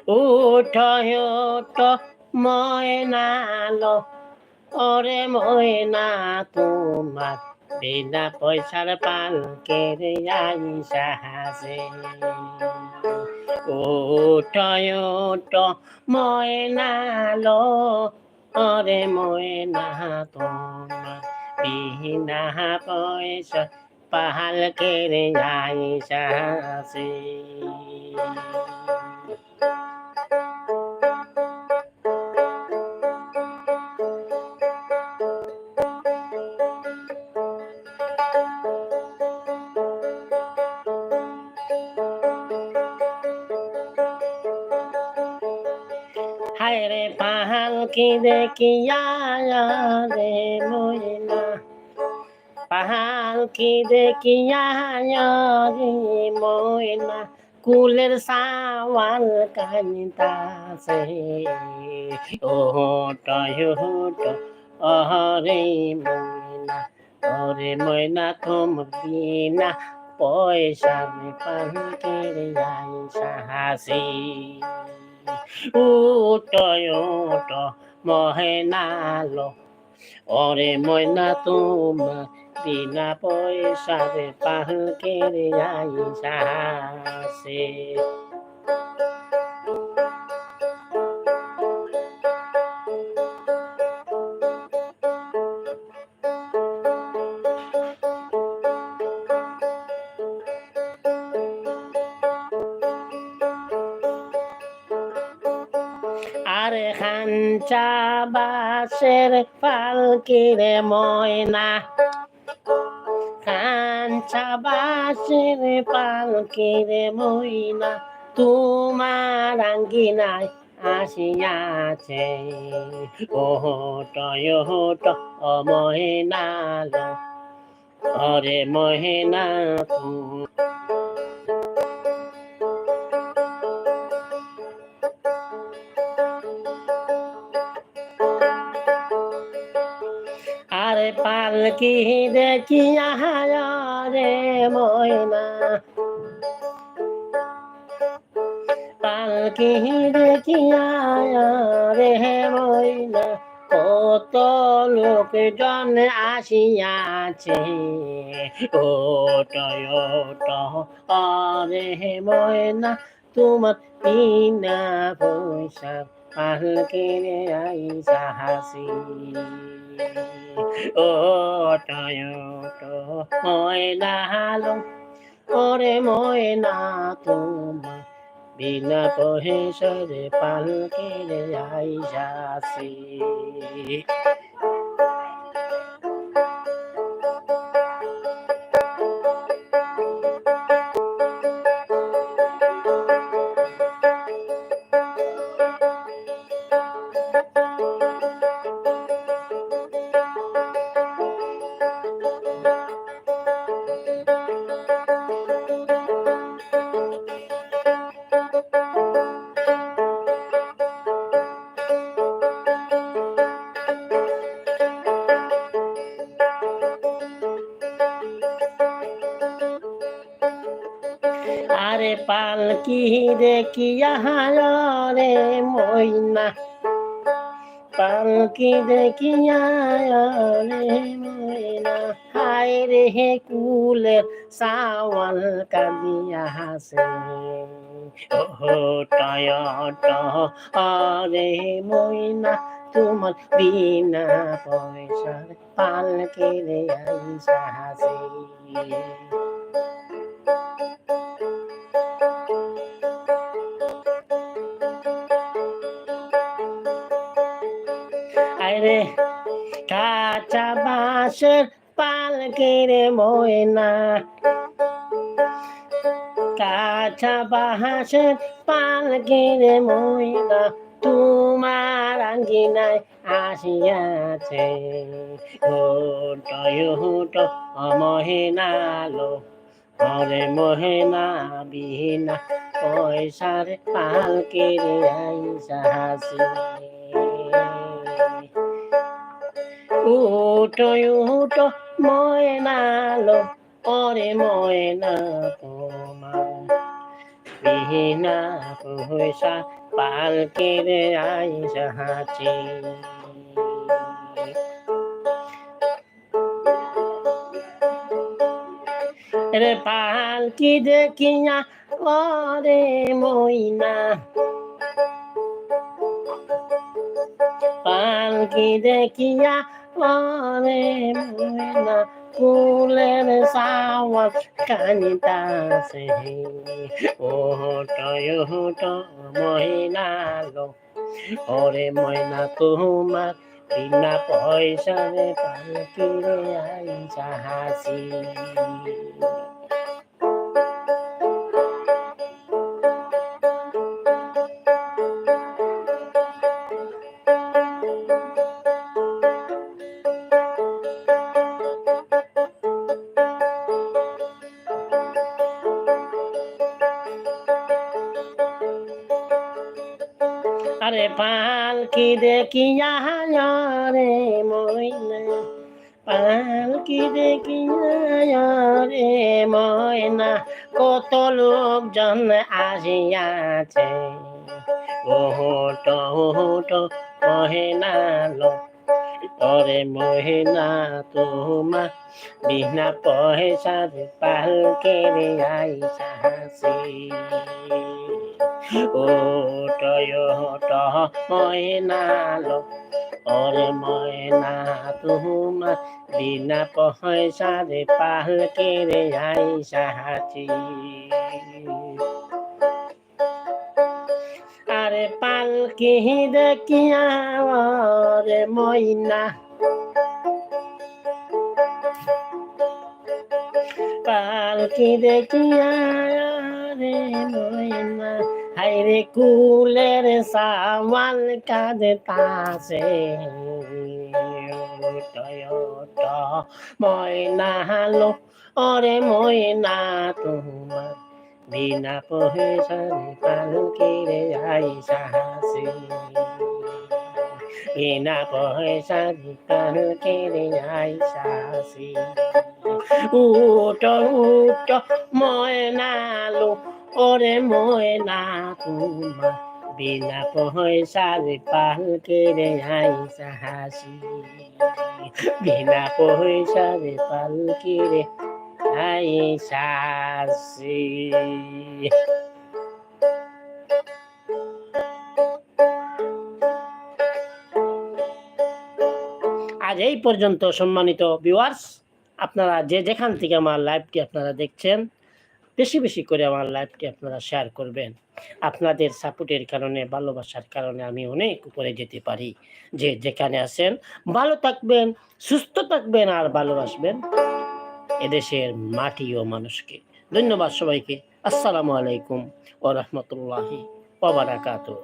উঠো উঠো ময়না লো, ওরে ময়না তোমার বিনা পয়সার পালকের আইসা হাসে। উঠো উঠো ময়না লো, ওরে ময়না তোমার বিনা পয়সা পালকের আইসা হাসে। হায় রে পালকি দেখিয়া রে ময়না, পালকি দেখিয়া রে ময়না কুলের সাওয়াল কানিতাছে। ওহটা ওহটা অহরে ময়না, ওরে ময়না তোমার বিনা পয়সার পালকের আইসা হাসি। উটো উটো ময়না লো, ওরে ময়না তোমার বিনা পয়সার পালকের আইসা হাসে। আরে খাঞ্চা বাসের পালকির ময়না, খাঞ্চা বাসের পালকির ময়না তোমার আঙ্গিনায় আসিয়াছে। ওহট ওহট ও ময়না লো, ওরে ময়না তুমি আরে পালকি দেখিয়া রে ময়না, পালকি দেখিয়া রে ময়না কত লোকজন আসিয়াছে। ওট ওট আরে ময়না তোমার বিনা পয়সা পালকের আইসা হাসি। ওট ওট ময়না লো, ওরে ময়না তোমার বিনা পয়সার পালকের আইসা হাসি। আরে পালকি দেখিয়া রে ময়না, পালকি দেখিয়া রে ময়না হায় রে কুলের সাওয়াল কাঁদিয়া হাসে। ওহট আরে ময়না তোমার বিনা পয়সার পালকের আইসা হাসে। আরে কাঁচা বাঁশের পালকির ময়না, কাঁচা বাঁশের পালকির ময়না তোমার আঙ্গিনায় আসিয়াছে। ওট ওট ময়না লো, ওরে ময়না বিনা পয়সার পালকির আইসা হাসি। উটো উটো ময়না লো, ওরে ময়না তোমার বিনা পয়সা পালকির আইসা হাঁচি। রে পালকি দেখিয়া করে মইনা, পালকি দেখিয়া করে মইনা, ফুলের সাওয়ার কানিতাছে। ওহট ওহট মহিনা লো, ওরে ময়না তোমার বিনা পয়সারে পালকিরে আইসা হাসি। আরে পালকি দেখিয়া রে ময়না, পালকি দেখিয়া রে ময়না, কত লোকজন আসিয়াছে। ওহট ওহট মহিনা লো, ওরে মহিনা তোমার বিনা পয়সার পালকির আইসা হাসি। ওট ওট ময়না লো, ওরে ময়না তোমার বিনা পয়সার পালকির আইসা হাসি। আরে পালকি দেখিয়া রে ময়না, পালকি দেখিয়া রে ময়না, হাইরে কুলের সাওয়াল কাঁদতাছে। ওট ময়না লো, ওরে ময়না তোমার বিনা পয়সার পালকির আইসা হাসি। বিনা পয়সার পালকির আইসা হাসি। উট উট ময়না লো, ওরে ময়না তোমার বিনা পয়সার পালকির আইসা হাসি। বিনা পয়সার পালকির আইসা হাসি। আজ এই পর্যন্ত সম্মানিত ভিউয়ার্স, আপনারা যে যেখান থেকে আমার লাইভটি আপনারা দেখছেন, বেশি বেশি করে আমার লাইভটি আপনারা শেয়ার করবেন। আপনাদের সাপোর্টের কারণে, ভালোবাসার কারণে আমি অনেক উপরে যেতে পারি। যে যেখানে আছেন ভালো থাকবেন, সুস্থ থাকবেন আর ভালোবাসবেন এদেশের মাটি ও মানুষকে। ধন্যবাদ সবাইকে। আসসালামু আলাইকুম ওয়া রাহমাতুল্লাহি ওয়া বারাকাতুহু।